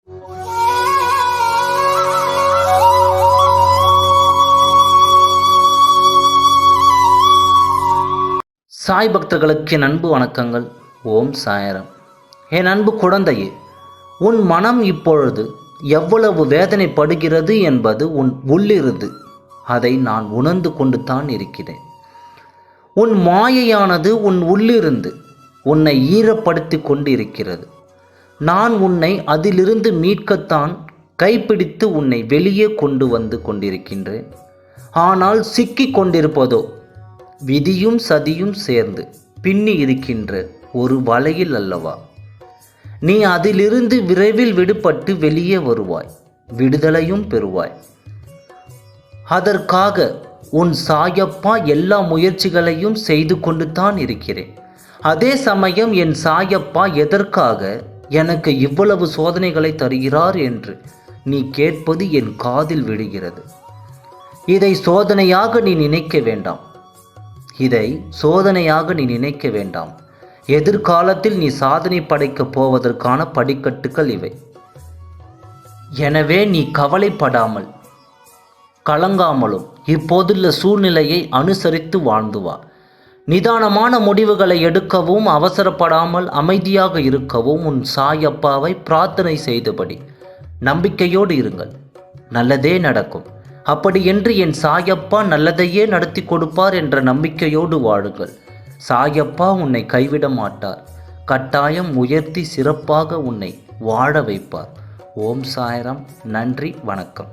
சாய் பக்தர்களுக்கு என் அன்பு வணக்கங்கள். ஓம் சாயரம். என் அன்பு குழந்தையே, உன் மனம் இப்பொழுது எவ்வளவு வேதனைப்படுகிறது என்பது உன் உள்ளிருந்து அதை நான் உணர்ந்து கொண்டு தான் இருக்கிறேன். உன் மாயையானது உன் உள்ளிருந்து உன்னை ஈரப்படுத்தி கொண்டு இருக்கிறது. நான் உன்னை அதிலிருந்து மீட்கத்தான் கைப்பிடித்து உன்னை வெளியே கொண்டு வந்து கொண்டிருக்கின்றேன். ஆனால் சிக்கி கொண்டிருப்பதோ விதியும் சதியும் சேர்ந்து பின்னி இருக்கின்ற ஒரு வலையில் அல்லவா? நீ அதிலிருந்து விரைவில் விடுபட்டு வெளியே வருவாய், விடுதலையும் பெறுவாய். அதற்காக உன் சாயப்பா எல்லா முயற்சிகளையும் செய்து கொண்டு தான் இருக்கிறேன். அதே சமயம் என் சாயப்பா எதற்காக எனக்கு இவ்வளவு சோதனைகளை தருகிறார் என்று நீ கேட்பது என் காதில் விழுகிறது. இதை சோதனையாக நீ நினைக்க வேண்டாம். எதிர்காலத்தில் நீ சாதனை படைக்கப் போவதற்கான படிக்கட்டுகள் இவை. எனவே நீ கவலைப்படாமல் கலங்காமலும் இப்போதுள்ள சூழ்நிலையை அனுசரித்து வாழ்ந்து வா. நிதானமான முடிவுகளை எடுக்கவும் அவசரப்படாமல் அமைதியாக இருக்கவும் உன் சாயப்பாவை பிரார்த்தனை செய்தபடி நம்பிக்கையோடு இருங்கள். நல்லதே நடக்கும். அப்படி என்று என் சாயப்பா நல்லதையே நடத்தி கொடுப்பார் என்ற நம்பிக்கையோடு வாழுங்கள். சாயப்பா உன்னை கைவிட மாட்டார். கட்டாயம் உயர்த்தி சிறப்பாக உன்னை வாழ வைப்பார். ஓம் சாய்ராம். நன்றி, வணக்கம்.